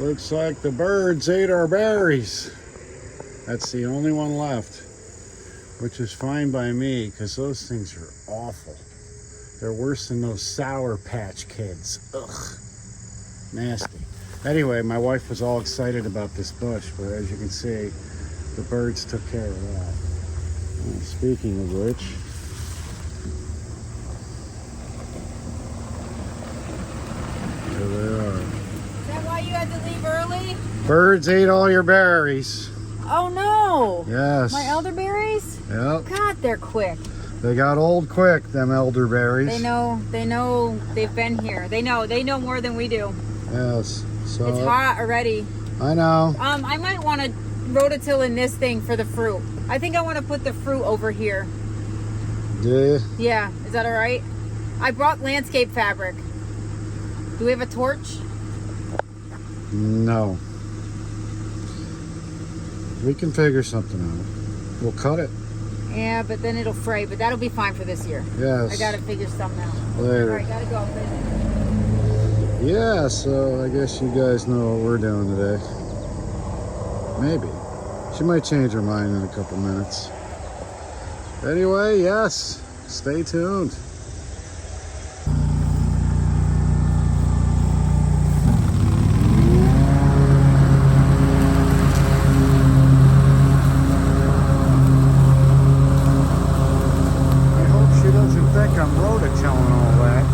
Looks like the birds ate our berries. That's the only one left, which is fine by me because those things are awful. They're worse than those Sour Patch Kids. Ugh, nasty. Anyway, my wife was all excited about this bush, but as you can see, the birds took care of that. Speaking of which, there they are. Is that why you had to leave early? Birds ate all your berries. Oh no! Yes. My elderberries? Yep. God, they're quick. They got old quick, them elderberries. They know they've been here. They know more than we do. Yes. So It's hot already. I know. I might want to rototill in this thing for the fruit. I think I want to put the fruit over here. Do you? Yeah, is that all right? I brought landscape fabric. Do we have a torch? No. We can figure something out. We'll cut it. Yeah, but then it'll fray, but that'll be fine for this year. Yes. I gotta figure something out. Later. All right, gotta go. Yeah, so I guess you guys know what we're doing today. Maybe. She might change her mind in a couple minutes. Anyway, yes, stay tuned. I hope she doesn't think I'm rototilling all that.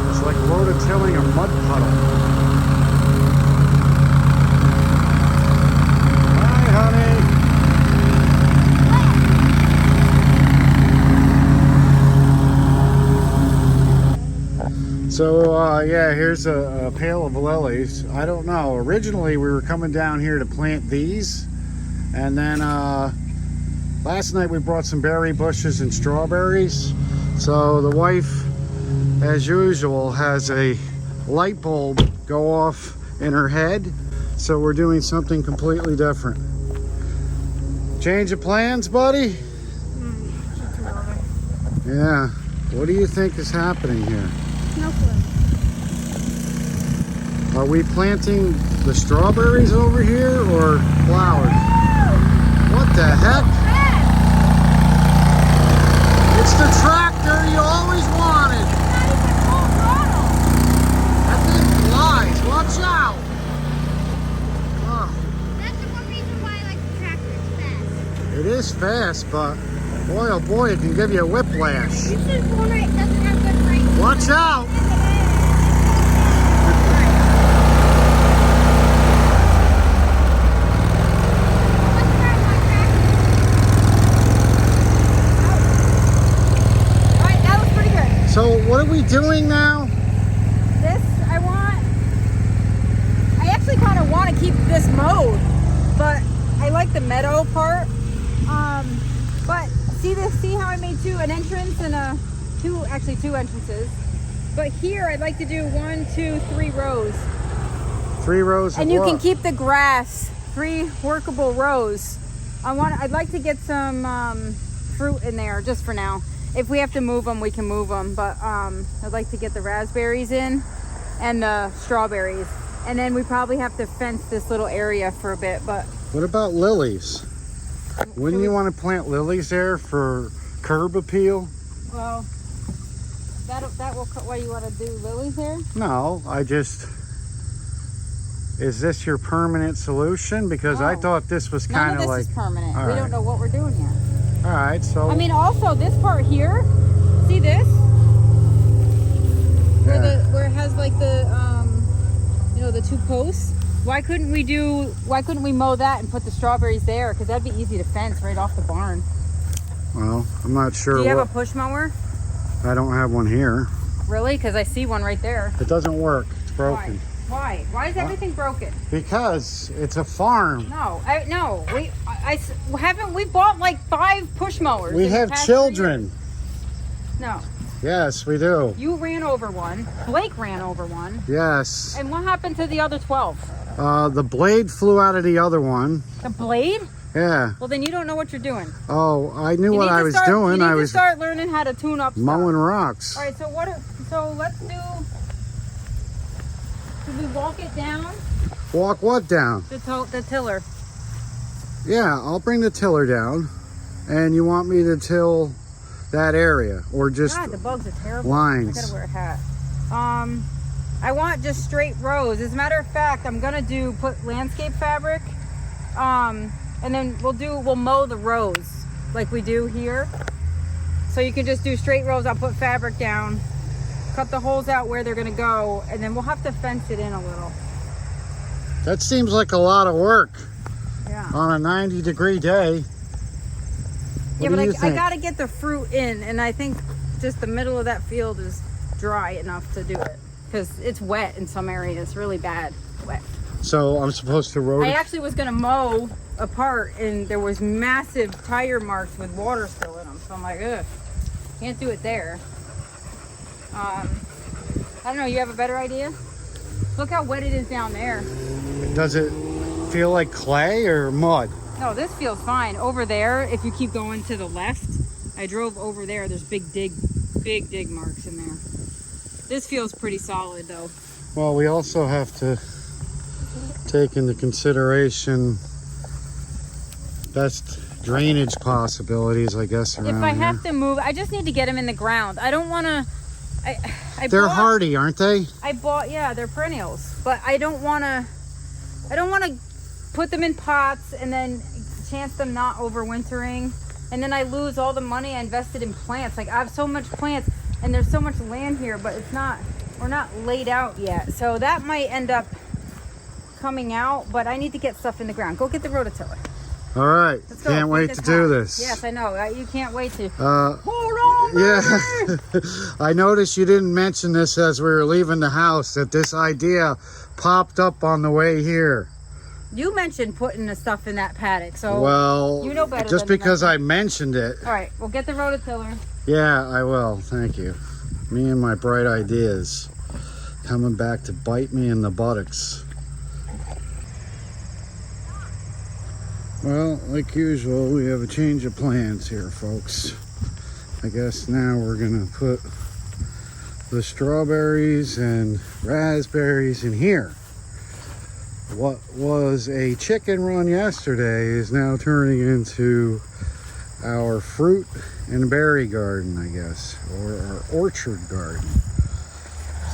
It's like rototilling a mud puddle. Hi, honey. So, yeah, here's a pail of lilies. I don't know. Originally, we were coming down here to plant these. And then last night we brought some berry bushes and strawberries. So the wife, as usual, has a light bulb go off in her head. So we're doing something completely different. Change of plans, buddy? Yeah. What do you think is happening here? No clue. Are we planting the strawberries over here or flowers? What the heck? It's the tractor you always wanted. That thing flies. Watch out. Oh, That's the one reason why I like the tractor. It's fast. it is fast, but boy, oh boy, it can give you a whiplash. This is one that doesn't have good brakes. Watch out. Alright, that was pretty good. So what are we doing now? This, I actually kind of want to keep this mode, but I like the meadow part. But see how I made an entrance and two entrances. But here I'd like to do 1, 2, 3 rows. 3 rows of And you can what? keep the grass, 3 workable rows. I'd like to get some fruit in there just for now. If we have to move them, we can move them. But I'd like to get the raspberries in and the strawberries. And then we probably have to fence this little area for a bit. But What about lilies? Wouldn't you want to plant lilies there for curb appeal? well, that will cut. Why you want to do lilies there? No, is this your permanent solution? Because I No. thought this was None kind of of this like, is permanent. all We right. don't know what we're doing yet. all right, so. I mean, also this part here. See this? Where it has like the the 2 posts. Why couldn't we mow that and put the strawberries there? Because that'd be easy to fence right off the barn. Well, I'm not sure. Do you have a push mower? I don't have one here. Really? Because I see one right there. It doesn't work. It's broken. Why? Why is everything broken? Because it's a farm. No, we bought like 5 push mowers. We in the have past 3 children. years. No, Yes, we do. you ran over one. Blake ran over one. Yes. And what happened to the other 12? The blade flew out of the other one. The blade? Yeah. Well, then you don't know what you're doing. Oh, I knew what I was You doing. need I to was start learning how to tune up stuff. mowing rocks. All right, so let's do. Should we walk it down? Walk what down? The tiller. Yeah, I'll bring the tiller down. And you want me to till that area or just God, the bugs are terrible. lines? I gotta wear a hat. I want just straight rows. As a matter of fact, I'm gonna put landscape fabric. And then we'll mow the rows like we do here. So you can just do straight rows. I'll put fabric down, cut the holes out where they're gonna go, and then we'll have to fence it in a little. That seems like a lot of work Yeah. on a 90-degree day. Yeah, What but do you I think? gotta get the fruit in, and I think just the middle of that field is dry enough to do it because it's wet in some areas, really bad wet. So I'm supposed to I rotate. actually was gonna mow a part, and there was massive tire marks with water still in them. So I'm like, ugh, can't do it there. I don't know. You have a better idea? Look how wet it is down there. Does it feel like clay or mud? No, this feels fine. Over there, if you keep going to the left, I drove over there. There's big dig marks in there. This feels pretty solid though. Well, we also have to take into consideration best drainage possibilities, I guess, around If I here. have to move, I just need to get them in the ground. I don't want to. They're hardy, aren't they? Yeah, they're perennials, but I don't want to put them in pots and then chance them not overwintering, and then I lose all the money I invested in plants. Like I have so much plants and there's so much land here, but we're not laid out yet. So that might end up coming out, but I need to get stuff in the ground. Go get the rototiller. All right. Let's go. Can't wait to do this. Yes, I know. You can't wait to. Hold on. Yeah. I noticed you didn't mention this as we were leaving the house, that this idea popped up on the way here. You mentioned putting the stuff in that paddock, so Well, you know better. just than because me. I mentioned it. All right, we'll get the rototiller. Yeah, I will. Thank you. Me and my bright ideas coming back to bite me in the buttocks. Well, like usual, we have a change of plans here, folks. I guess now we're gonna put the strawberries and raspberries in here. What was a chicken run yesterday is now turning into our fruit and berry garden, I guess, or our orchard garden.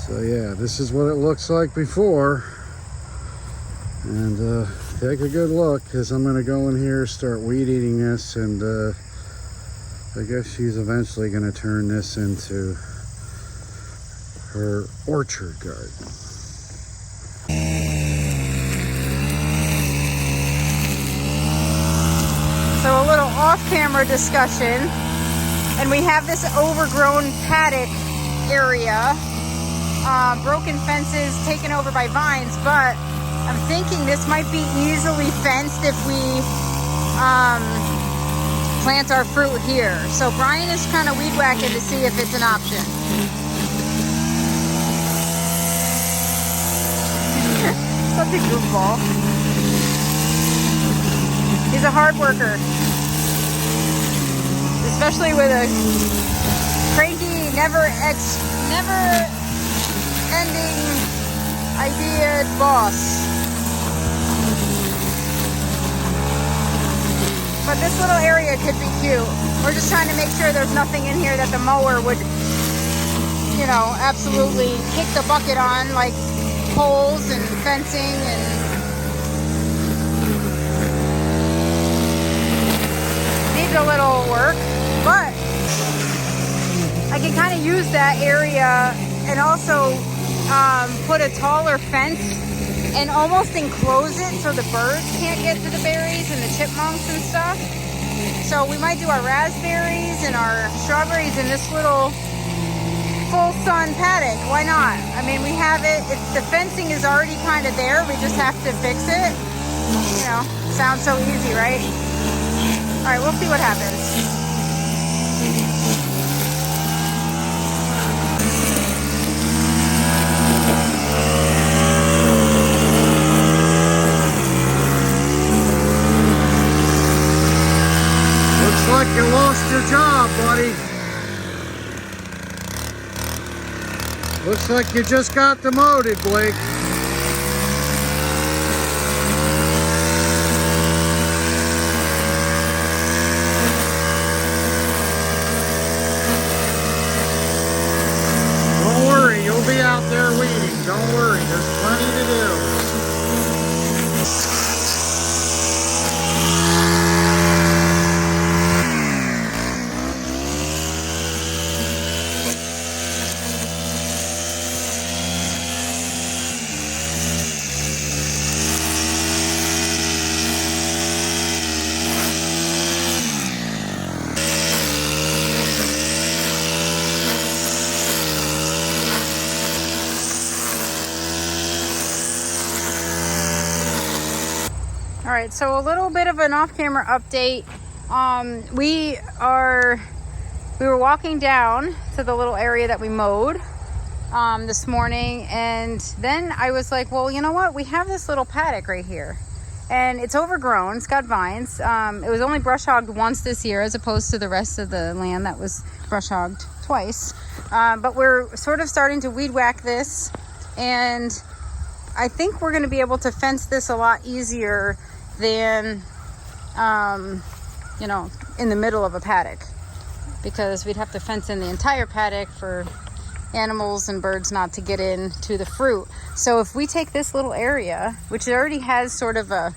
So yeah, this is what it looks like before. And take a good look, because I'm going to go in here, start weed eating this, and I guess she's eventually going to turn this into her orchard garden. So a little off-camera discussion, and we have this overgrown paddock area, broken fences taken over by vines, but I'm thinking this might be easily fenced if we plant our fruit here. So Brian is kind of weed whacking to see if it's an option. Such a goofball. He's a hard worker, especially with a cranky, never-ending idea boss. But this little area could be cute. We're just trying to make sure there's nothing in here that the mower would, you know, absolutely kick the bucket on, like poles and fencing and needs a little work, but I can kind of use that area and also put a taller fence and almost enclose it so the birds can't get to the berries and the chipmunks and stuff. So we might do our raspberries and our strawberries in this little full sun paddock. Why not? I mean, we have it. The fencing is already kind of there. We just have to fix it. You know, sounds so easy, right? All right, we'll see what happens. Looks like you lost your job, buddy. Looks like you just got demoted, Blake. right, so a little bit of an off-camera update. We were walking down to the little area that we mowed this morning, and then I was like, well, you know what? We have this little paddock right here, and it's overgrown. It's got vines. It was only brush hogged once this year, as opposed to the rest of the land that was brush hogged twice. But we're sort of starting to weed whack this, and I think we're going to be able to fence this a lot easier than, you know, in the middle of a paddock, because we'd have to fence in the entire paddock for animals and birds not to get into the fruit. So if we take this little area, which already has sort of a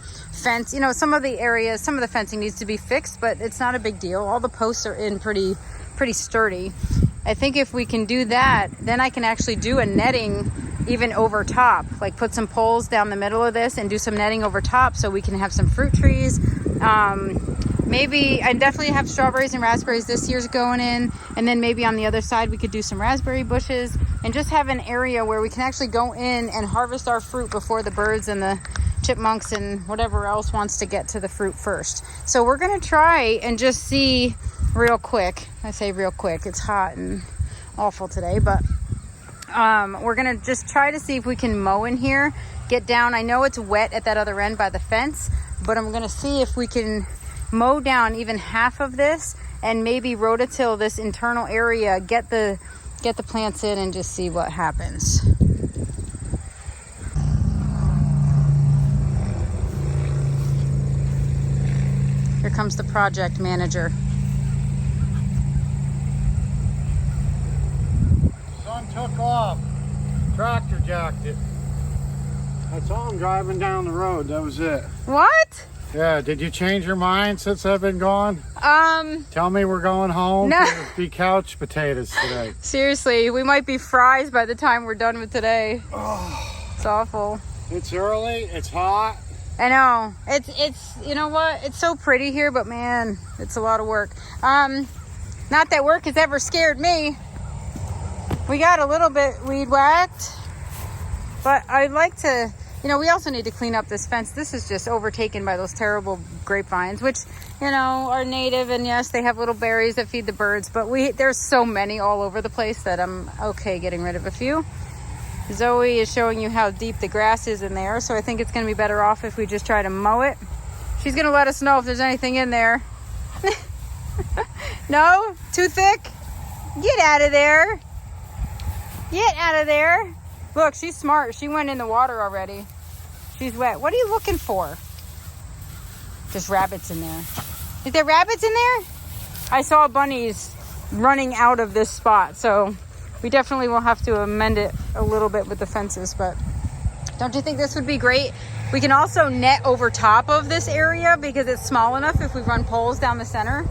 fence, you know, some of the fencing needs to be fixed, but it's not a big deal. All the posts are in pretty sturdy. I think if we can do that, then I can actually do a netting even over top, like put some poles down the middle of this and do some netting over top so we can have some fruit trees. Maybe I definitely have strawberries and raspberries this year's going in, and then maybe on the other side we could do some raspberry bushes and just have an area where we can actually go in and harvest our fruit before the birds and the chipmunks and whatever else wants to get to the fruit first. So we're gonna try and just see real quick. I say real quick, it's hot and awful today, but we're gonna just try to see if we can mow in here, get down. I know it's wet at that other end by the fence, but I'm gonna see if we can mow down even half of this and maybe rototill this internal area, get the plants in, and just see what happens. Here comes the project manager. Son took off. Tractor jacked it. I saw him driving down the road. That was it. What? Yeah, did you change your mind since I've been gone? Tell me we're going home. No. To be couch potatoes today. Seriously, we might be fries by the time we're done with today. Oh, It's awful. it's early. It's hot. I know. It's you know what? It's so pretty here, but man, it's a lot of work. Not that work has ever scared me. We got a little bit weed whacked, but I'd like to, you know, we also need to clean up this fence. This is just overtaken by those terrible grapevines, which, you know, are native, and yes, they have little berries that feed the birds, but there's so many all over the place that I'm okay getting rid of a few. Zoe is showing you how deep the grass is in there, so I think it's going to be better off if we just try to mow it. She's going to let us know if there's anything in there. No? Too thick? Get out of there. Get out of there. Look, she's smart. She went in the water already. She's wet. What are you looking for? Just rabbits in there. Is there rabbits in there? I saw bunnies running out of this spot, so we definitely will have to amend it a little bit with the fences, but don't you think this would be great? We can also net over top of this area because it's small enough if we run poles down the center.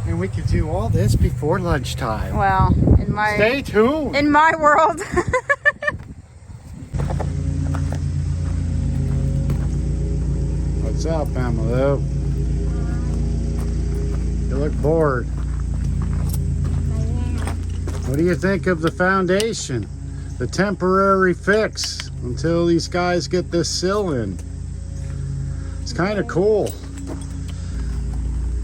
And we could do all this before lunchtime. Well, Stay tuned. In my world. What's up, Emily? You look bored. What do you think of the foundation? The temporary fix until these guys get this sill in. It's kind of cool.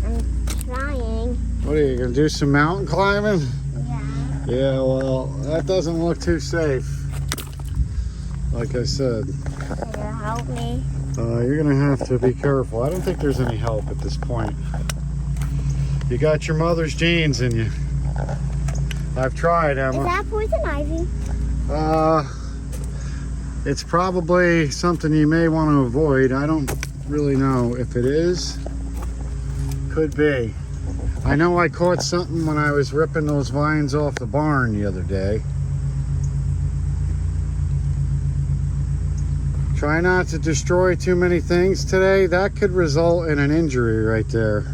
I'm trying. What are you gonna do? Some mountain climbing? Yeah. Yeah, well, that doesn't look too safe. Like I said, Can you help me? you're gonna have to be careful. I don't think there's any help at this point. You got your mother's genes in you. I've tried, Emma. Is that poison ivy? It's probably something you may want to avoid. I don't really know if it is. Could be. I know I caught something when I was ripping those vines off the barn the other day. Try not to destroy too many things today. That could result in an injury right there.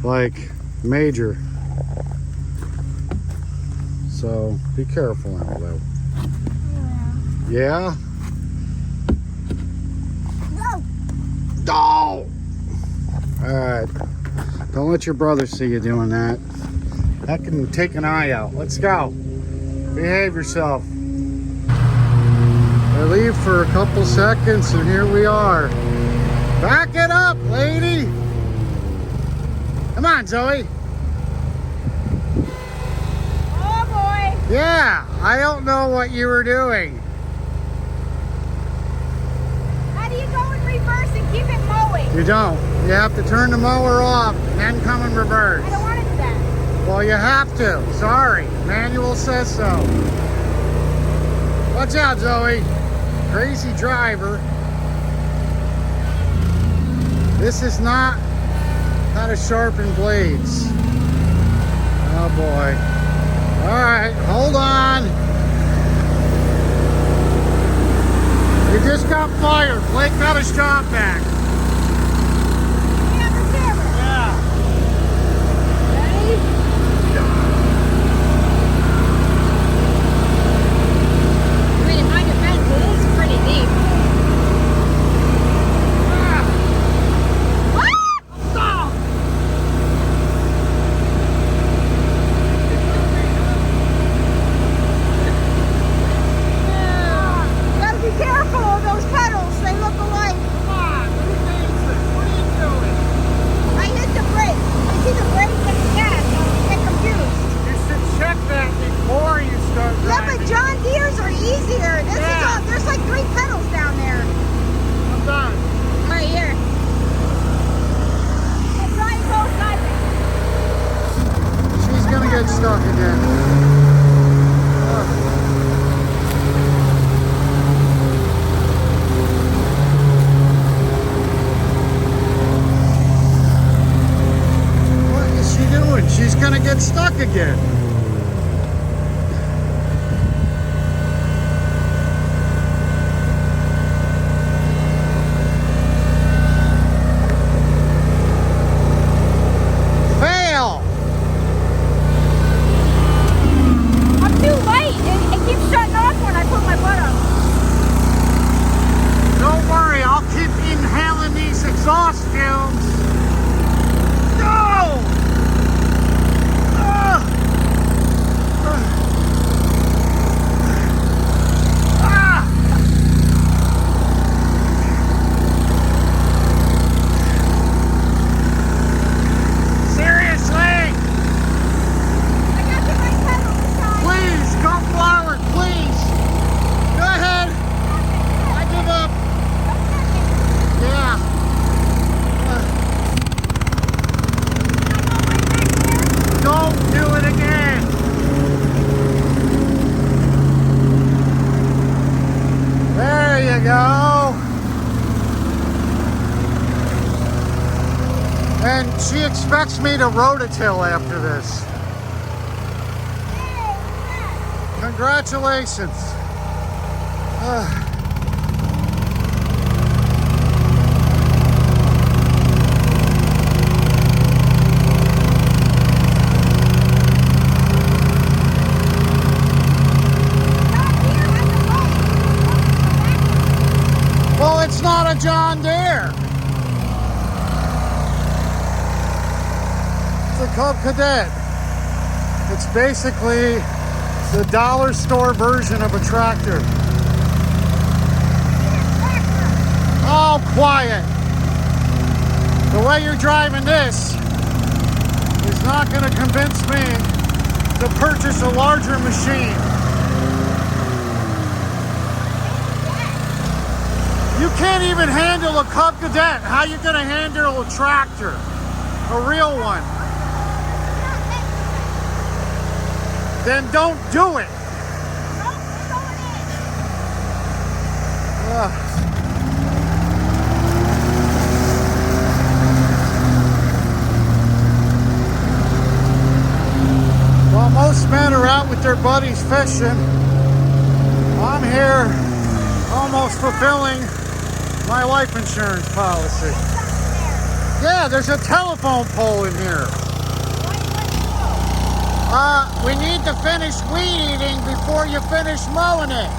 Like, major. So, be careful, Emma. Yeah? No. Oh! Alright. Don't let your brother see you doing that. That can take an eye out. Let's go. Behave yourself. I leave for a couple seconds and here we are. Back it up, lady. Come on, Zoe. Oh boy. Yeah, I don't know what you were doing. How do you go in reverse and keep it mowing? You don't. You have to turn the mower off and then come in reverse. I don't want to do that. Well, you have to. Sorry. Manual says so. Watch out, Zoe. Crazy driver. This is not how to sharpen blades. Oh boy. All right, hold on. You just got fired. Blake got his job back. Yeah, the camera. Yeah. Ready? I mean, in my defense, it is pretty deep. Gotta be careful of those pedals. They look alike. Come on, who needs this? What are you doing? I hit the brake. It's either brake or the gas. I get confused. You should check that before you start Yeah, driving. but John Deere's are easier. This is Yeah. all, there's like 3 pedals down there. I'm done. Right here. I'll try both sides. She's gonna get stuck again. What is she doing? She's gonna get stuck again. Fail! I'm too late. It keeps shutting off when I put my foot up. Don't worry, I'll keep inhaling these exhaust fumes. No! Ah! Ah! Seriously? I got the right pedal this time. Please, go forward, please. Go ahead. I give up. Yeah. Don't do it again. There you go. And she expects me to rototill after this. Congratulations. Well, it's not a John Deere. It's a Cub Cadet. It's basically the dollar store version of a tractor. Oh, quiet. The way you're driving this is not going to convince me to purchase a larger machine. You can't even handle a Cub Cadet. How are you going to handle a tractor? A real one. Then don't do it. Ugh. Well, most men are out with their buddies fishing. I'm here almost fulfilling my life insurance policy. Yeah, there's a telephone pole in here. We need to finish weed eating before you finish mowing it.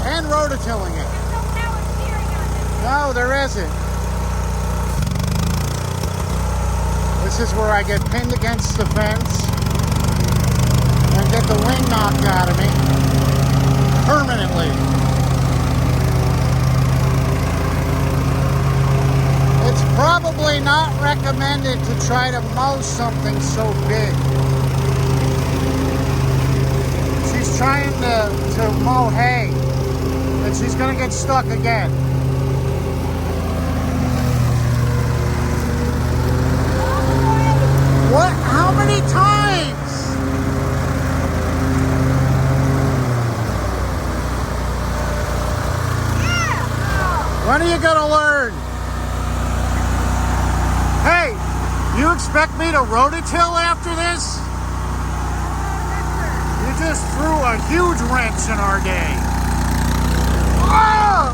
And rototilling it. No, there isn't. This is where I get pinned against the fence and get the wind knocked out of me. permanently. It's probably not recommended to try to mow something so big. She's trying to mow hay, and she's gonna get stuck again. What? How many times? When are you gonna learn? Hey, you expect me to rototill after this? You just threw a huge wrench in our day. Oh!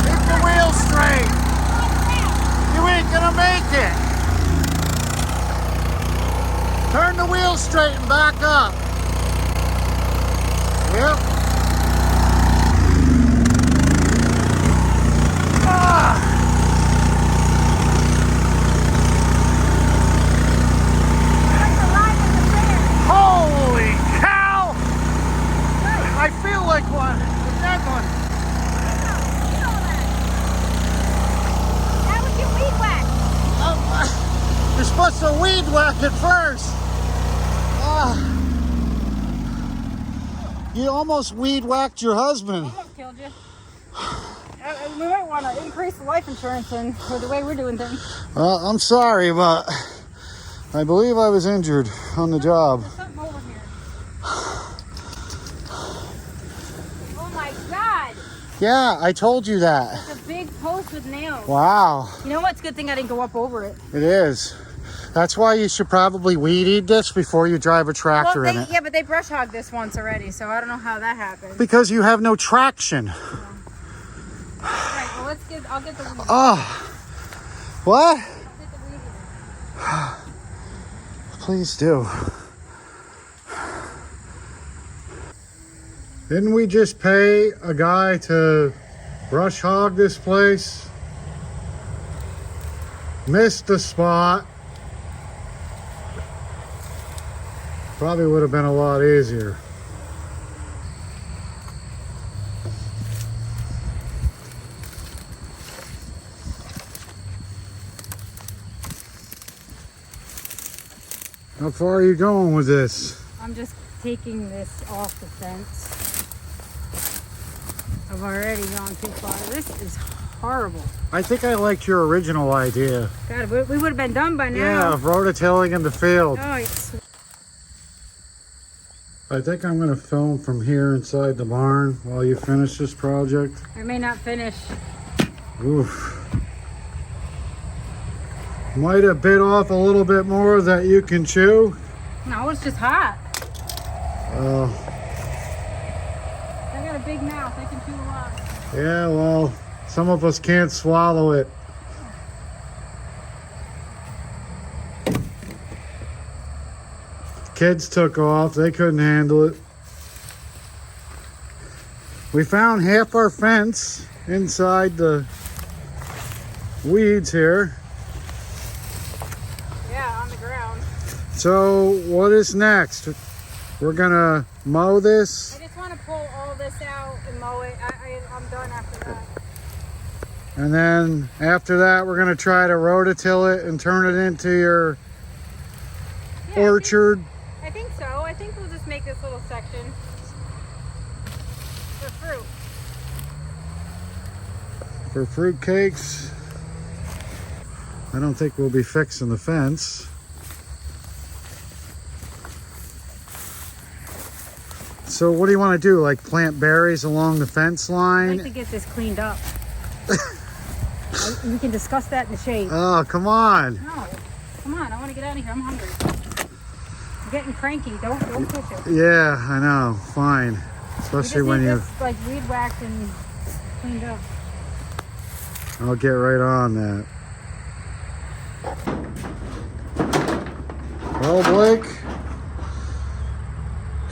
Keep the wheel straight. You ain't gonna make it. Turn the wheel straight and back up. Yep. Ah. Holy cow! I feel like one. A dead one. That was your weed whack. You're supposed to weed whack it first. Ah. You almost weed whacked your husband. Almost killed you. We might want to increase the life insurance and for the way we're doing things. I'm sorry, but I believe I was injured on the job. There's something over here. Oh my God! Yeah, I told you that. It's a big post with nails. Wow, You know what? It's a good thing I didn't go up over it. it is. That's why you should probably weed eat this before you drive a tractor in it. Yeah, but they brush hogged this once already, so I don't know how that happened. Because you have no traction. Right, well, I'll get the weed. Oh, what? I'll get the weed. Please do. Didn't we just pay a guy to brush hog this place? Missed the spot. Probably would have been a lot easier. How far are you going with this? I'm just taking this off the fence. I've already gone too far. This is horrible. I think I liked your original idea. God, we would have been done by now. Yeah, of rototilling in the field. Oh, it's... I think I'm going to film from here inside the barn while you finish this project. I may not finish. Oof. Might have bit off a little bit more that you can chew. No, it's just hot. Uh, I got a big mouth. I can chew a lot. yeah, well, some of us can't swallow it. Kids took off. They couldn't handle it. We found half our fence inside the weeds here. Yeah, on the ground. So what is next? We're gonna mow this, I just want to pull all this out and mow it. I'm done after that. and then after that we're gonna try to rototill it and turn it into your Yeah, orchard. I think so. I think we'll just make this little section for fruit. For fruit cakes. I don't think we'll be fixing the fence. So what do you want to do? Like plant berries along the fence I'd line? like to get this cleaned up. We can discuss that in the shade. Oh, come on. No, come on. I want to get out of here. I'm hungry. I'm getting cranky. Don't push it. Yeah, I know. Fine. We Especially just when need you... this, like weed whacked and cleaned up. I'll get right on that. Well, Blake,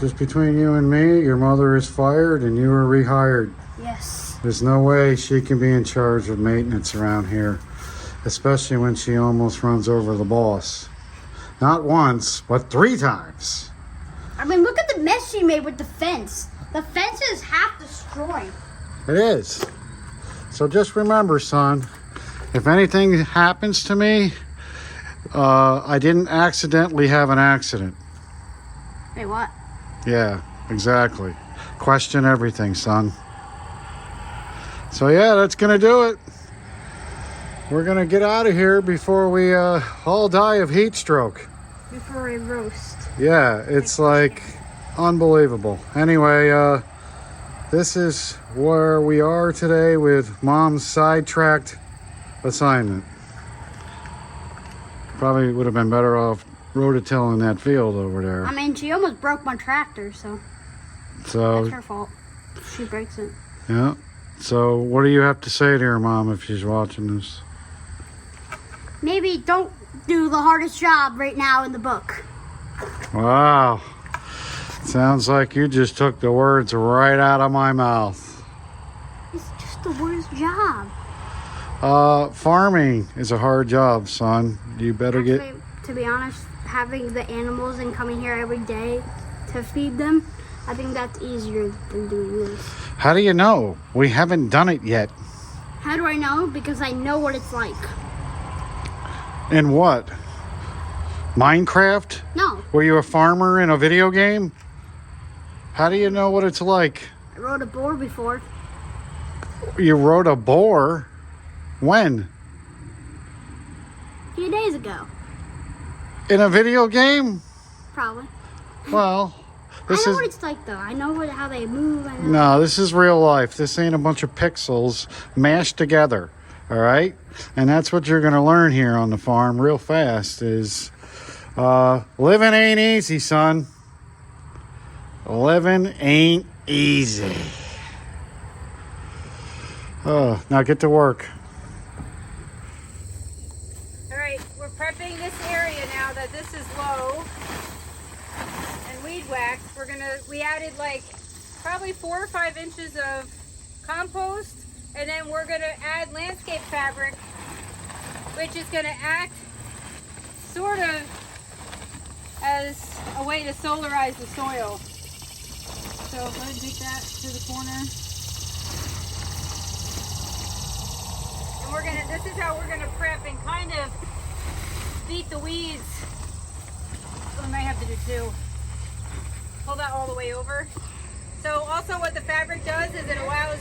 just between you and me, your mother is fired and you are rehired. Yes. There's no way she can be in charge of maintenance around here, especially when she almost runs over the boss. Not once, but 3 times. I mean, look at the mess she made with the fence. The fence is half destroyed. It is. So just remember, son, if anything happens to me, I didn't accidentally have an accident. Wait, what? Yeah, exactly. Question everything, son. So yeah, that's gonna do it. We're gonna get out of here before we all die of heat stroke. Before we roast. Yeah, it's like unbelievable. Anyway, this is where we are today with Mom's sidetracked assignment. Probably would have been better off rototilling that field over there. I mean, she almost broke my tractor, so that's her fault. She breaks it. Yeah. So what do you have to say to her, Mom, if she's watching this? Maybe don't do the hardest job right now in the book. Wow. Sounds like you just took the words right out of my mouth. It's just the worst job. Farming is a hard job, son. You better Actually, to be honest, having the animals and coming here every day to feed them, I think that's easier than doing this. How do you know? We haven't done it yet. How do I know? Because I know what it's like. In what? Minecraft? No, Were you a farmer in a video game? How do you know what it's like? I rode a board before. You rode a boar? When? A few days ago, In a video game? probably. Well, this I know is... what it's like, though. I know how they move. I know. No, this is real life. This ain't a bunch of pixels mashed together. All right? And that's what you're going to learn here on the farm real fast is living ain't easy, son. Living ain't easy. Oh, now get to work. All right, we're prepping this area now that this is low and weed whacked. We added like probably 4 or 5 inches of compost, and then we're gonna add landscape fabric, which is gonna act sort of as a way to solarize the soil. So go ahead and take that to the corner. And this is how we're gonna prep and kind of beat the weeds. We might have to do 2. Pull that all the way over. So also what the fabric does is it allows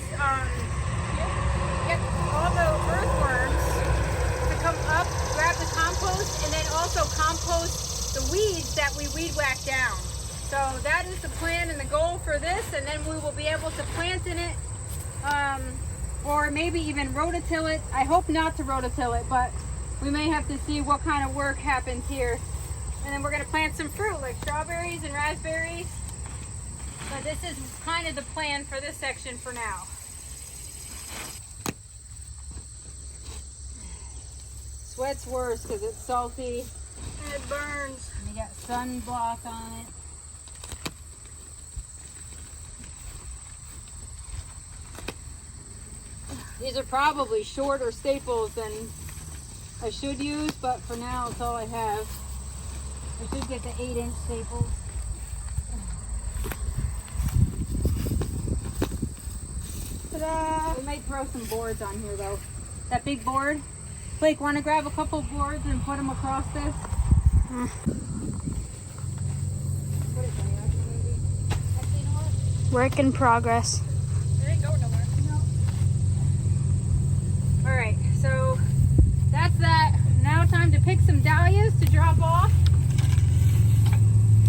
get all the earthworms to come up, grab the compost, and then also compost the weeds that we weed whack down. So that is the plan and the goal for this, and then we will be able to plant in it, or maybe even rototill it. I hope not to rototill it, but we may have to see what kind of work happens here. And then we're gonna plant some fruit like strawberries and raspberries. But this is kind of the plan for this section for now. Sweat's worse because it's salty and it burns. And you got sunblock on it. These are probably shorter staples than I should use, but for now it's all I have. I should get the 8-inch staples. Ta-da! We might throw some boards on here though. That big board. Blake, want to grab a couple boards and put them across this? What is that? Maybe? Actually, you know what? Work in progress. It ain't going nowhere. No. Alright, so that's that. Now time to pick some dahlias to drop off.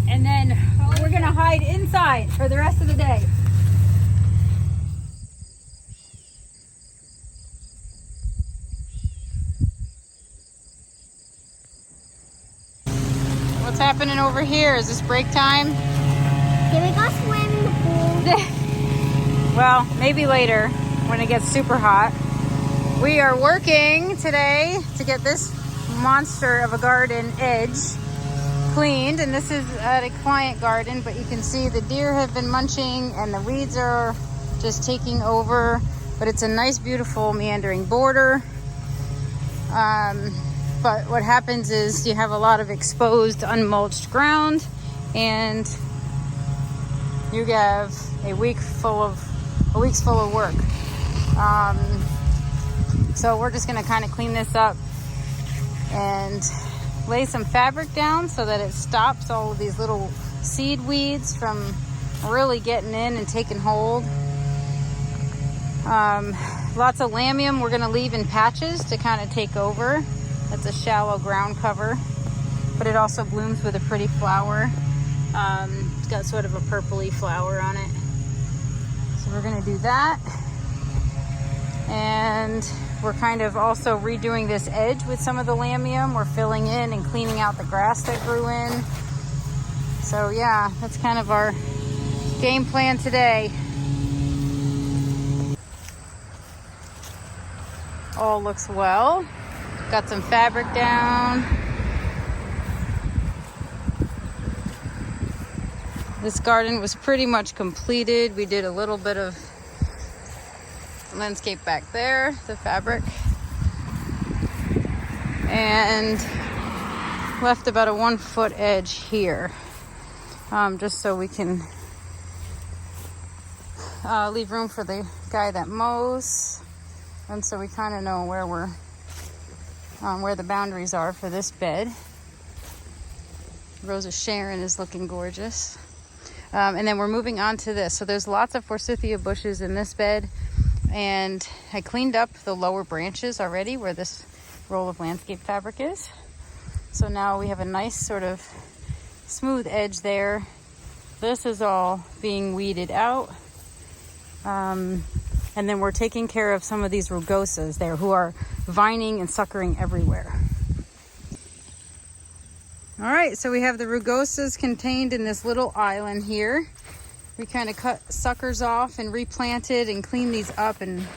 And then we're going to hide inside for the rest of the day. What's happening over here? Is this break time? Here we go swim in the pool. Well, maybe later when it gets super hot. We are working today to get this monster of a garden edge cleaned, and this is at a client garden, but you can see the deer have been munching and the weeds are just taking over, but it's a nice beautiful meandering border. But what happens is you have a lot of exposed unmulched ground, and you have a week's full of work. So we're just gonna kind of clean this up and lay some fabric down so that it stops all of these little seed weeds from really getting in and taking hold. Lots of lamium we're gonna leave in patches to kind of take over. That's a shallow ground cover, but it also blooms with a pretty flower. It's got sort of a purpley flower on it. So we're gonna do that. And we're kind of also redoing this edge with some of the lamium. We're filling in and cleaning out the grass that grew in. So yeah, that's kind of our game plan today. All looks well. Got some fabric down. This garden was pretty much completed. We did a little bit of landscape back there, the fabric, and left about a 1 foot edge here, just so we can leave room for the guy that mows, and so we kind of know where the boundaries are for this bed. Rosa Sharon is looking gorgeous. And then we're moving on to this. So there's lots of forsythia bushes in this bed, and I cleaned up the lower branches already where this roll of landscape fabric is. So now we have a nice sort of smooth edge there. This is all being weeded out. And then we're taking care of some of these rugosas there who are vining and suckering everywhere. All right, so we have the rugosas contained in this little island here. We kind of cut suckers off and replanted and cleaned these up and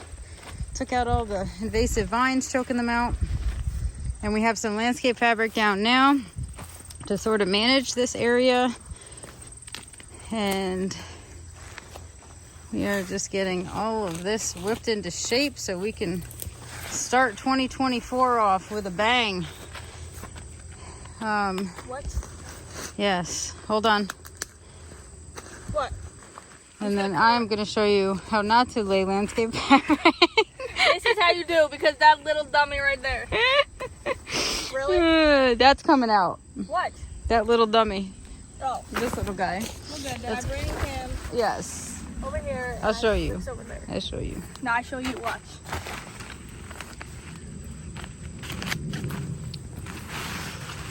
took out all the invasive vines choking them out. And we have some landscape fabric down now to sort of manage this area. And we are just getting all of this whipped into shape so we can start 2024 off with a bang. What? Yes, hold on. What? And then I'm going to show you how not to lay landscape fabric. This is how you do, because that little dummy right there. Really? That's coming out. What? That little dummy. Oh. This little guy. Okay, then I bring him Yes. over here. I'll show you. Over there. I'll show you. No, I show you. Watch.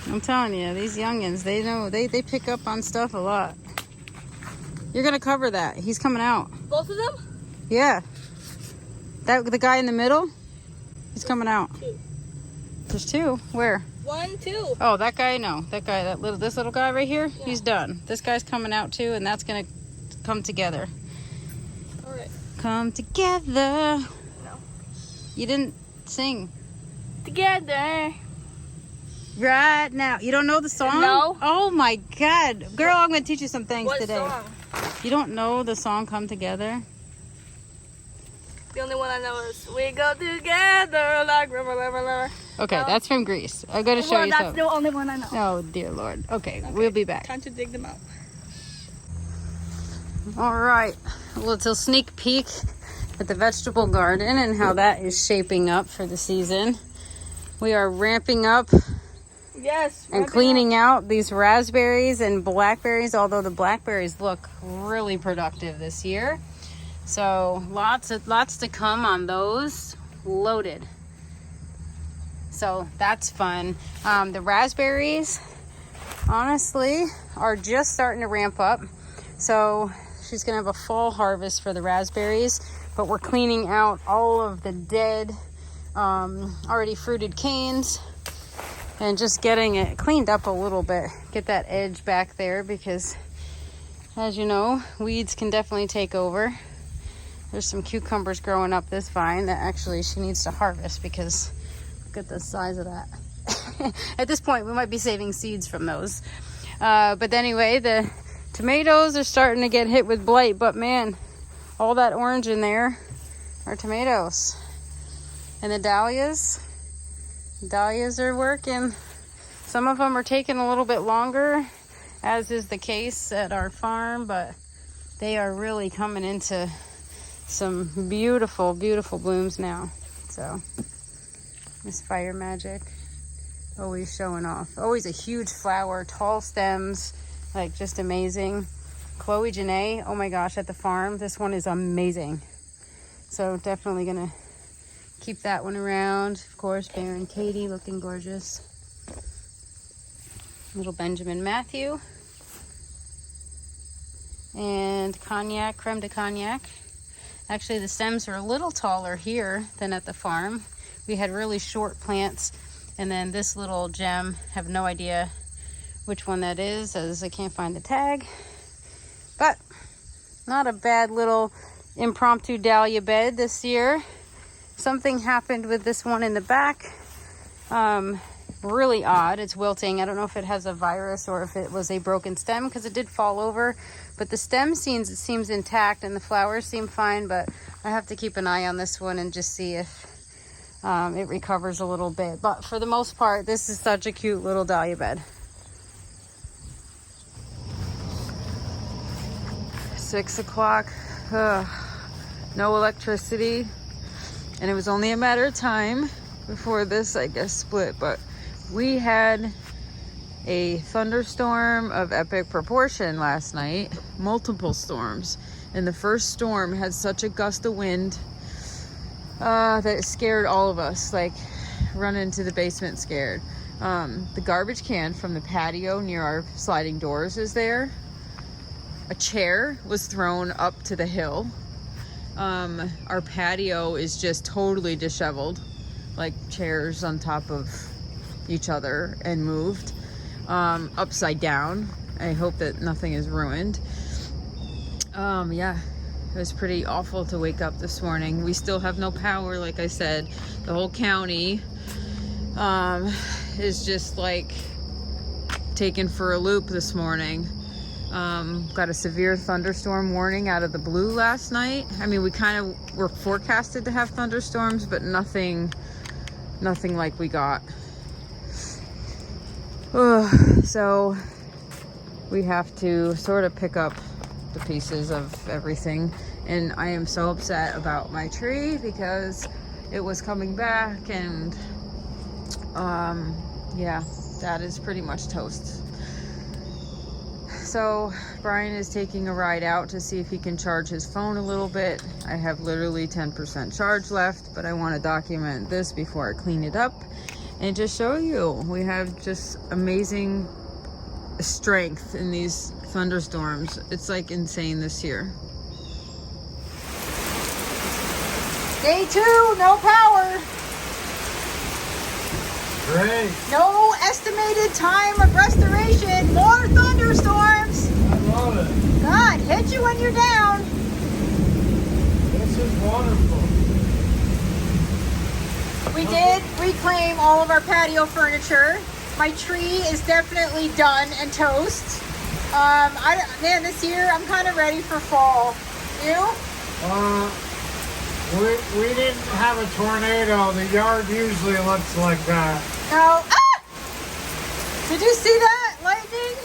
I'm telling you, these youngins, they know, they pick up on stuff a lot. You're going to cover that. He's coming out. Both of them? Yeah. The guy in the middle, he's coming out. Two. There's two. Where? 1, 2. Oh, that guy, no. That guy, this little guy right here, yeah. He's done. This guy's coming out too, and that's going to come together. All right. Come together. No. You didn't sing. Together. Right now. You don't know the song? No. Oh my God. Girl, I'm going to teach you some things today. What song? You don't know the song Come Together? The only one I know is We Go Together Like River, River, River. Okay, No. that's from Greece. I'm going to show you That's something. the only one I know. Oh, dear Lord. Okay, we'll be back. Time to dig them out. All right. A little sneak peek at the vegetable garden and how that is shaping up for the season. We are ramping up Yes. and cleaning out these raspberries and blackberries, although the blackberries look really productive this year. So lots to come on those. Loaded. So that's fun. The raspberries, honestly, are just starting to ramp up. So she's gonna have a fall harvest for the raspberries, but we're cleaning out all of the dead, already fruited canes and just getting it cleaned up a little bit. Get that edge back there because, as you know, weeds can definitely take over. There's some cucumbers growing up this vine that actually she needs to harvest because look at the size of that. At this point, we might be saving seeds from those. But anyway, the tomatoes are starting to get hit with blight, but man, all that orange in there are tomatoes. And the dahlias are working. Some of them are taking a little bit longer, as is the case at our farm, but they are really coming into some beautiful, beautiful blooms now. So, Miss Fire Magic, always showing off. Always a huge flower, tall stems, like just amazing. Chloe Janae, oh my gosh, at the farm, this one is amazing. So definitely gonna keep that one around. Of course, Bear and Katie looking gorgeous. Little Benjamin Matthew. And Cognac, Creme de Cognac. Actually, the stems are a little taller here than at the farm. We had really short plants. And then this little gem, have no idea which one that is, as I can't find the tag. But not a bad little impromptu dahlia bed this year. Something happened with this one in the back. Really odd. It's wilting. I don't know if it has a virus or if it was a broken stem, because it did fall over. But the stem seems intact and the flowers seem fine. But I have to keep an eye on this one and just see if it recovers a little bit. But for the most part, this is such a cute little dahlia bed. 6 o'clock. No electricity. And it was only a matter of time before this, I guess, split. But we had a thunderstorm of epic proportion last night. Multiple storms. And the first storm had such a gust of wind that it scared all of us. Like, run into the basement scared. The garbage can from the patio near our sliding doors is there. A chair was thrown up to the hill. Our patio is just totally disheveled, like chairs on top of each other and moved upside down. I hope that nothing is ruined. Yeah, it was pretty awful to wake up this morning. We still have no power, like I said. The whole county is just like taken for a loop this morning. Got a severe thunderstorm warning out of the blue last night. I mean, we kind of were forecasted to have thunderstorms, but nothing like we got. So we have to sort of pick up the pieces of everything. And I am so upset about my tree because it was coming back, and yeah, that is pretty much toast. So Brian is taking a ride out to see if he can charge his phone a little bit. I have literally 10% charge left, but I want to document this before I clean it up and just show you. We have just amazing strength in these thunderstorms. It's like insane this year. Day 2, no power. Great. No estimated time of restoration. More thunderstorms. I love it. God, hit you when you're down. This is wonderful. We did reclaim all of our patio furniture. My tree is definitely done and toast. Man, this year I'm kind of ready for fall. You? We didn't have a tornado. The yard usually looks like that. No. Ah! Did you see that lightning?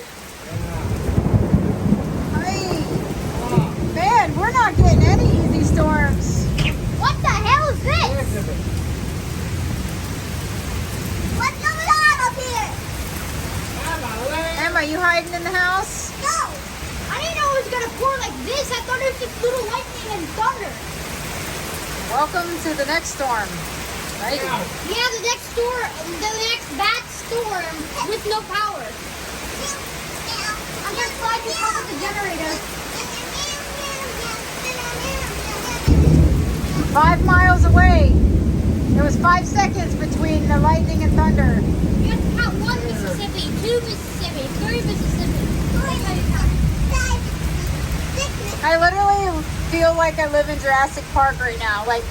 Yeah. Man, we're not getting any easy storms. What the hell is this? What's going on up here? Emma, you hiding in the house? No, I didn't know it was gonna pour like this. I thought it was just little lightning and thunder. Welcome to the next storm. Right? Yeah, the next bad storm with no power. I'm just glad you covered the generator. 5 miles away. There was 5 seconds between the lightning and thunder. You have to count 1 Mississippi, 2 Mississippi, 3 Mississippi. I literally feel like I live in Jurassic Park right now. Like,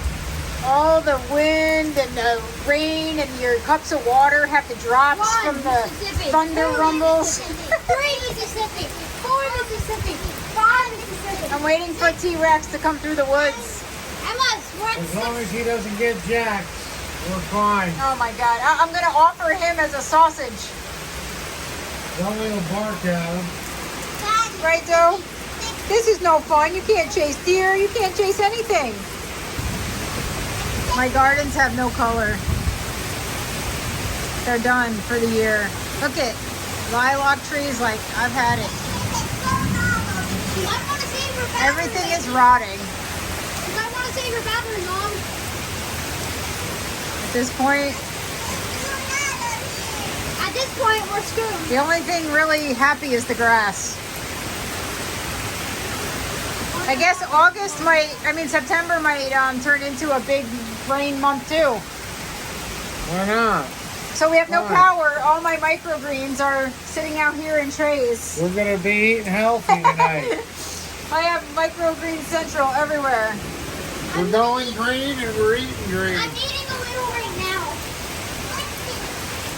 all the wind and the rain and your cups of water have the drops 1 from the Mississippi, thunder 2 rumbles. Mississippi, 3 Mississippi, 4 Mississippi, 5 Mississippi. I'm waiting for T-Rex to come through the woods. Emma, we're at As 6. long as he doesn't get jacked, we're fine. Oh my God. I'm going to offer him as a sausage. Don't let him bark at him. Right, Joe? 6 This is no fun. You can't chase deer. You can't chase anything. My gardens have no color. They're done for the year. Look at lilac trees, like I've had it. Everything is rotting. I want to save your battery, Mom. At this point, We're screwed. the only thing really happy is the grass. I guess September might turn into a big rain month too. Why not? So we have no Why? power. All my microgreens are sitting out here in trays. We're gonna be eating healthy tonight. I have microgreen central everywhere. We're going green and we're eating green. I'm eating a little right now.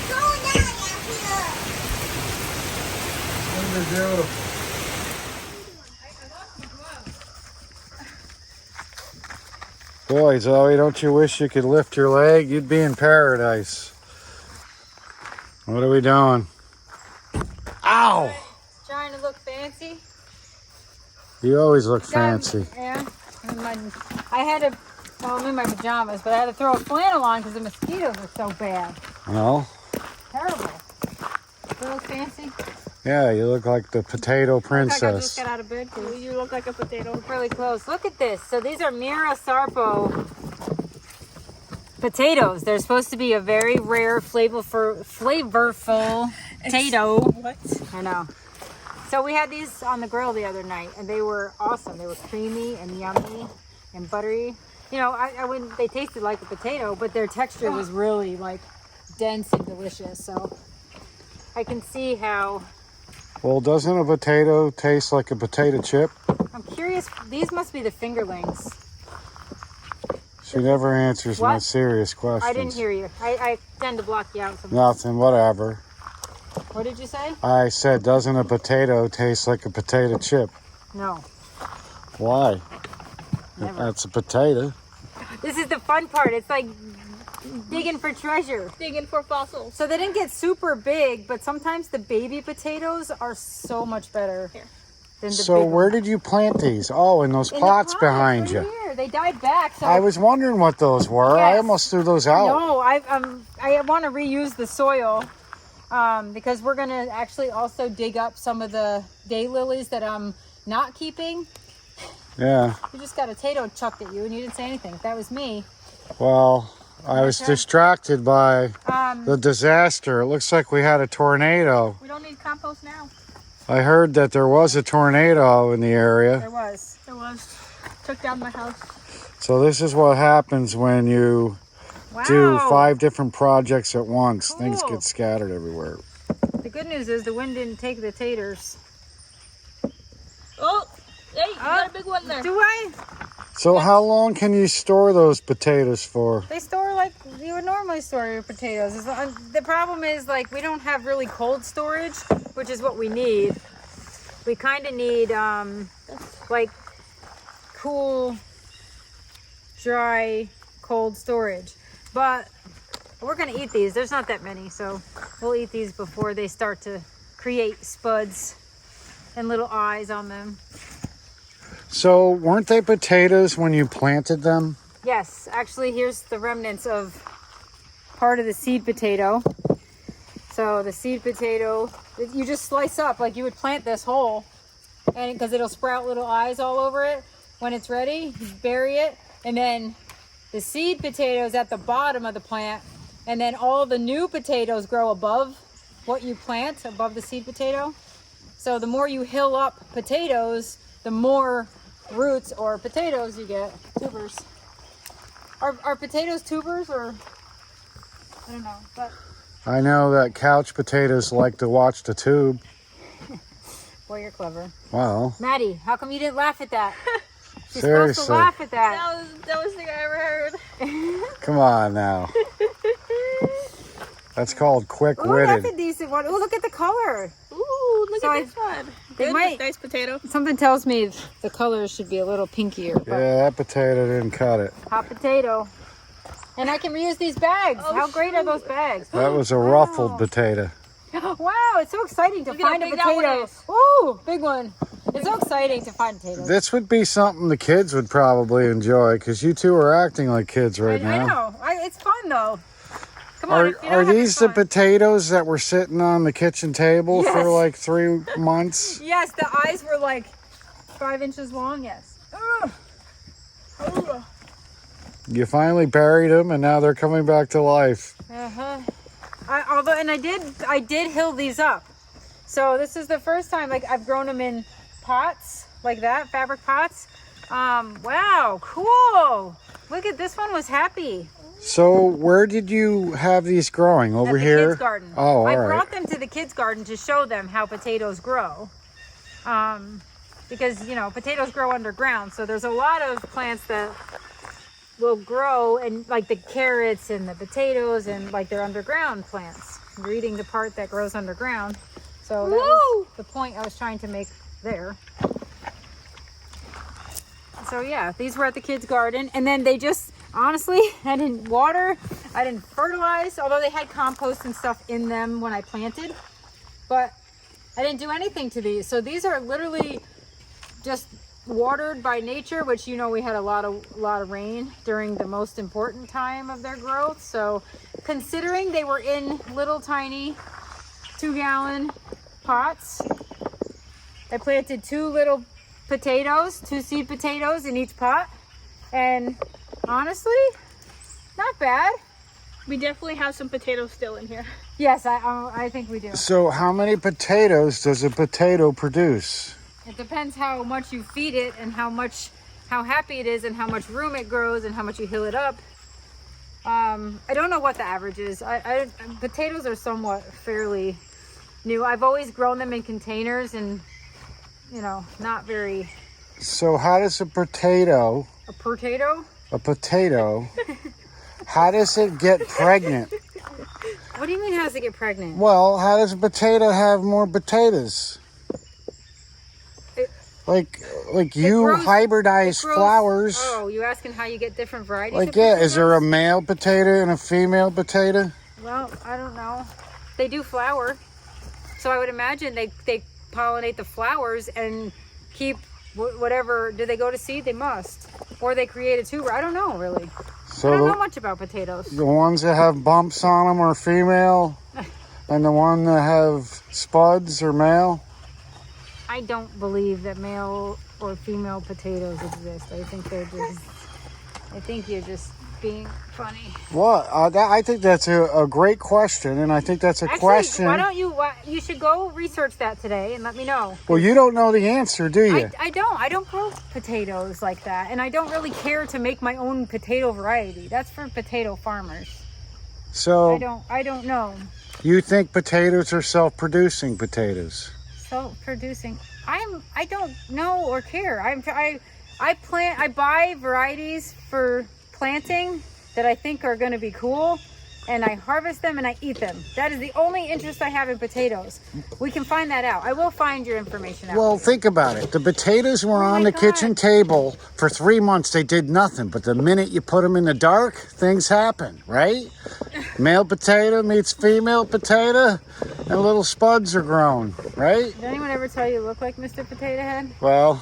Go down here. They're beautiful. Boy, Zoe, don't you wish you could lift your leg? You'd be in paradise. What are we doing? Ow! Trying to look fancy. You always look fancy. Yeah. I'm in my pajamas, but I had to throw a flannel on because the mosquitoes are so bad. Well, Terrible. Do I look fancy? yeah, you look like the potato Like I just princess. got out of bed too. You look like a potato. Really close. Look at this. So these are Mira Sarpo potatoes. They're supposed to be a very rare, flavorful potato. What? I know. So we had these on the grill the other night, and they were awesome. They were creamy and yummy and buttery. You know, I wouldn't. They tasted like a potato, but their texture was really like dense and delicious. So I can see how. Well, doesn't a potato taste like a potato chip? I'm curious. These must be the fingerlings. She never answers my What? serious questions. I didn't hear you. I tend to block you out sometimes. Nothing, whatever. What did you say? I said, doesn't a potato taste like a potato chip? No. Why? Never. That's a potato. This is the fun part. It's like digging for treasure. Digging for fossils. So they didn't get super big, but sometimes the baby potatoes are so much better than the So big where ones. did you plant these? Oh, in those In the pots pots behind right you. Here. They died back. So I was wondering what those were. I Yes. almost threw those out. no, I want to reuse the soil because we're gonna actually also dig up some of the daylilies that I'm not keeping. Yeah. You just got a potato chucked at you and you didn't say anything. If that was me. Well, I was distracted by the disaster. It looks like we had a tornado. We don't need compost now. I heard that there was a tornado in the area. There was. It was. Took down my house. So this is what happens when you Wow. do 5 different projects at once. Things Cool. get scattered everywhere. The good news is the wind didn't take the taters. Oh, hey, you got a big one there. Do I? So how long can you store those potatoes for? They store like you would normally store your potatoes. The problem is like we don't have really cold storage, which is what we need. We kind of need like cool, dry, cold storage. But we're gonna eat these. There's not that many, so we'll eat these before they start to create spuds and little eyes on them. So weren't they potatoes when you planted them? Yes, actually here's the remnants of part of the seed potato. So the seed potato, you just slice up like you would plant this whole, and because it'll sprout little eyes all over it. When it's ready, you bury it, and then the seed potatoes at the bottom of the plant, and then all the new potatoes grow above what you plant, above the seed potato. So the more you hill up potatoes, the more roots or potatoes you get. Tubers. Are potatoes tubers or? I don't know, but I know that couch potatoes like to watch the tube. boy, you're clever. Well, Maddie, how come you didn't laugh at that? She's supposed seriously. to laugh at that. That was the thing I ever heard. Come on now. That's called Ooh, that's quick-witted. a decent one. Ooh, look at the color. Ooh, look So at this one. they Good, might- nice potato. Something tells me the colors should be a little pinkier. But Yeah, that potato didn't cut it. hot potato. And I can reuse these bags. Oh, How great are those bags? That was a ruffled potato. Wow, it's so exciting to Look at how find a big that one potato. is. Ooh, big one. It's so exciting to find potatoes. This would be something the kids would probably enjoy because you two are acting like kids right I now. know. It's fun though. Come on. Are these the potatoes that were sitting on the kitchen table Yes. for like 3 months? Yes, the eyes were like 5 inches long. Yes. Ugh. Ugh. You finally buried them and now they're coming back to life. Uh-huh. I did hill these up. So this is the first time like I've grown them in pots like that, fabric pots. Wow, cool. Look at this one was happy. So where did you have these growing? Over At the here? kids' garden. Oh, all I right. brought them to the kids' garden to show them how potatoes grow. Because, you know, potatoes grow underground. So there's a lot of plants that will grow, and like the carrots and the potatoes, and like they're underground plants. You're eating the part that grows underground. So that was the point I was trying to make there. So yeah, these were at the kids' garden, and then they just, honestly, I didn't water, I didn't fertilize, although they had compost and stuff in them when I planted, but I didn't do anything to these. So these are literally just watered by nature, which, you know, we had a lot of rain during the most important time of their growth. So considering they were in little tiny 2-gallon pots, I planted 2 little potatoes, 2 seed potatoes in each pot, and honestly, not bad. We definitely have some potatoes still in here. Yes, I think we do. So how many potatoes does a potato produce? It depends how much you feed it and how happy it is and how much room it grows and how much you hill it up. I don't know what the average is. Potatoes are somewhat fairly new. I've always grown them in containers and, you know, not very. So how does a potato, how does it get pregnant? What do you mean, how does it get pregnant? Well, how does a potato have more potatoes? Like you grows- hybridize flowers. Oh, you asking how you get different varieties? Like, of yeah, potatoes? is there a male potato and a female potato? Well, I don't know. They do flower. So I would imagine they pollinate the flowers and keep whatever. Do they go to seed? They must. Or they create a tuber. I don't know, really. So I don't know much about potatoes. the ones that have bumps on them are female, and the one that have spuds are male? I don't believe that male or female potatoes exist. I think you're just being funny. What? I think that's a great question, and I think that's a question. Why don't you should go research that today and let me know. Well, you don't know the answer, do you? I don't grow potatoes like that, and I don't really care to make my own potato variety. That's for potato farmers. So I don't know. you think potatoes are self-producing potatoes? Self-producing. I don't know or care. I buy varieties for planting that I think are going to be cool, and I harvest them and I eat them. That is the only interest I have in potatoes. We can find that out. I will find your information out. Well, think about it. The potatoes were on the kitchen table for 3 months. They did nothing. But the minute you put them in the dark, things happen, right? Male potato meets female potato, and little spuds are grown, right? Did anyone ever tell you look like Mr. Potato Head? Well,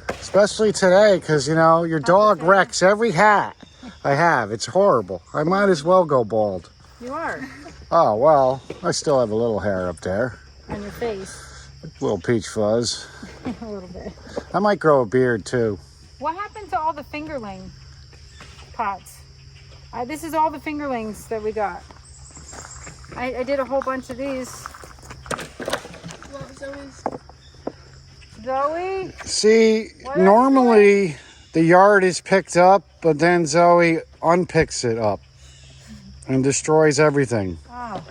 especially today, because, you know, your dog wrecks every hat I have. It's horrible. I might as well go bald. You are. Oh, well, I still have a little hair up there. On your face. Little peach fuzz. A little bit. I might grow a beard, too. What happened to all the fingerling pots? This is all the fingerlings that we got. I did a whole bunch of these. Zoe? See, normally the yard is picked up, but then Zoe unpicks it up and destroys everything. Oh.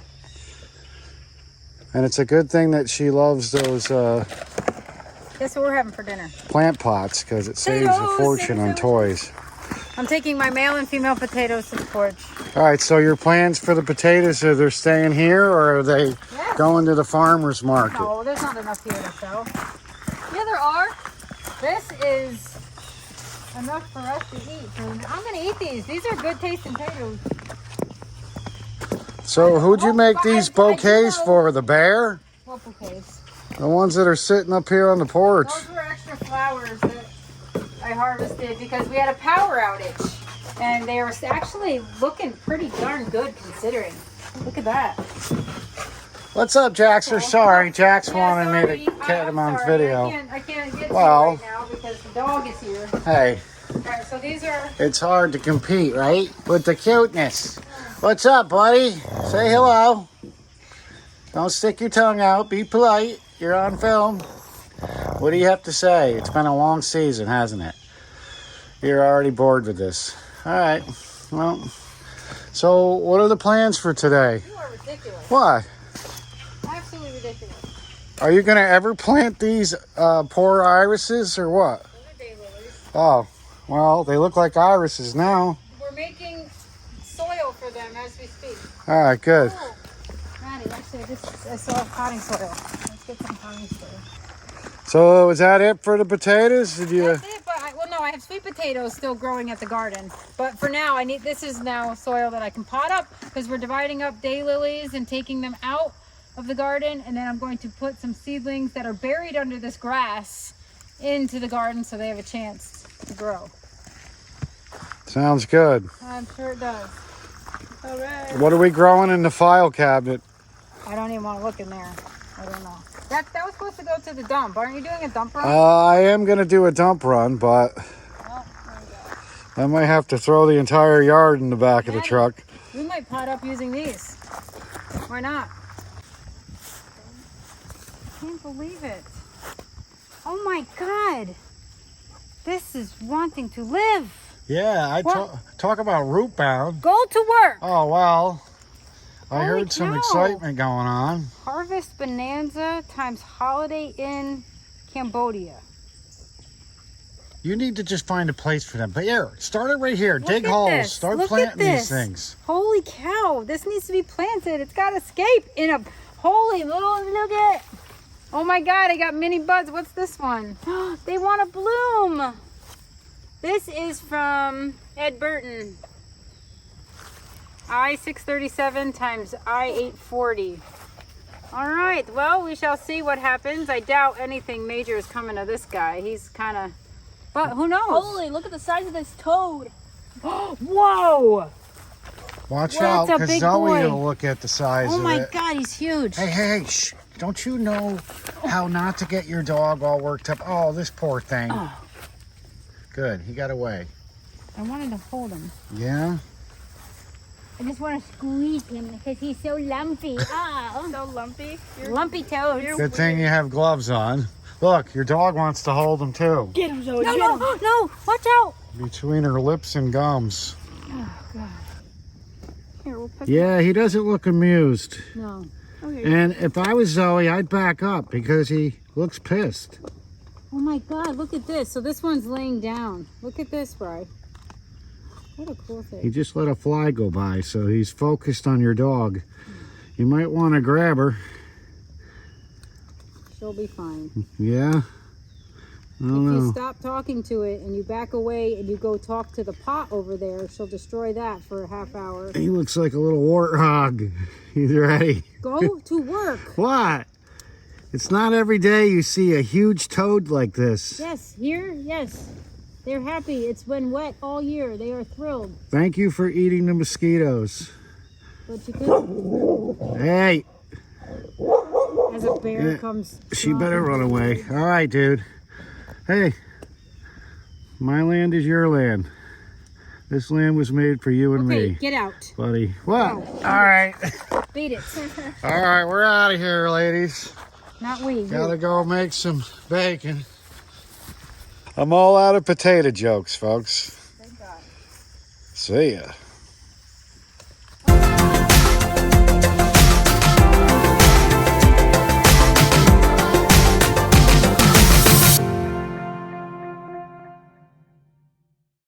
And it's a good thing that she loves those Guess what we're having for dinner? plant pots, because it saves a fortune on toys. I'm taking my male and female potatoes to the porch. All right, so your plans for the potatoes, are they staying here or are they going to the farmer's market? No, there's not enough here to sell. Yeah, there are. This is enough for us to eat. And I'm going to eat these. These are good tasting potatoes. So who'd you make these bouquets for? The bear? What bouquets? The ones that are sitting up here on the porch. Those were extra flowers that I harvested because we had a power outage. And they were actually looking pretty darn good considering. Look at that. What's up, Jaxer? Sorry, Jax Yeah, wanted me sorry. to get him on sorry. video. I can't get Well, to it right now because the dog is here. Hey, Alright, so these are... it's hard to compete, right? With the cuteness. What's up, buddy? Say hello. Don't stick your tongue out. Be polite. You're on film. What do you have to say? It's been a long season, hasn't it? You're already bored with this. All right. Well, so what are the plans for today? You are ridiculous. What? Absolutely ridiculous. Are you going to ever plant these poor irises or what? Those are daylilies. Oh, well, they look like irises now. We're making soil for them as we speak. All right, good. Oh, Maddie, actually, I saw potting soil. Let's get some potting soil. So is that it for the potatoes? Did you? That's it, but I have sweet potatoes still growing at the garden. But for now, this is now soil that I can pot up because we're dividing up daylilies and taking them out of the garden. And then I'm going to put some seedlings that are buried under this grass into the garden so they have a chance to grow. Sounds good. I'm sure it does. All right. What are we growing in the file cabinet? I don't even want to look in there. I don't know. That was supposed to go to the dump. Aren't you doing a dump run? I am going to do a dump run, but Oh, there we go. I might have to throw the entire yard in the back of the truck. We might pot up using these. Why not? I can't believe it. Oh my God. This is wanting to live. Yeah, I talk about root bound. Go to work. Oh, well, I Holy heard some cow. excitement going on. Harvest Bonanza times Holiday in Cambodia. You need to just find a place for them. But here, start it right here. Dig at holes. this. Start Look at planting these this. things. Holy cow. This needs to be planted. It's got escape in a holy little, look at. Oh my God, I got mini buds. What's this one? They want to bloom. This is from Ed Burton. I-637 times I-840. All right, well, we shall see what happens. I doubt anything major is coming to this guy. He's kind of, but who knows? Holy, look at the size of this toad. Whoa! Watch Well, out, it's a because big Zoe boy. will look at the size Oh of my it. God, he's huge. Hey, shh. Don't you know how not to get your dog all worked up? Oh, this poor thing. Oh. Good, he got away. I wanted to hold him. Yeah? I just want to squeeze him because he's so lumpy. Oh, So lumpy. Lumpy toads. Good thing you have gloves on. Look, your dog wants to hold him too. Get him, Zoe. No, get no, him. no, watch out. Between her lips and gums. Oh, God. Here, we'll put Yeah, he doesn't look amused. No. Okay. And if I was Zoe, I'd back up because he looks pissed. Oh my God, look at this. So this one's laying down. Look at this, Bri. What a cool thing. He just let a fly go by, so he's focused on your dog. You might want to grab her. She'll be fine. Yeah? I don't If you know. stop talking to it and you back away and you go talk to the pot over there, she'll destroy that for a half hour. He looks like a little warthog. He's ready. Go to work. What? It's not every day you see a huge toad like this. Yes, here, yes. They're happy. It's been wet all year. They are thrilled. Thank you for eating the mosquitoes. But you could, Hey, as a bear Yeah, comes. she better run away. All right, dude. Hey, my land is your land. This land was made for you and Okay, me, get out. buddy. What? Go. All right. Beat it. All right, we're out of here, ladies. Not we. Gotta go make some bacon. I'm all out of potato jokes, folks. Thank God. See ya.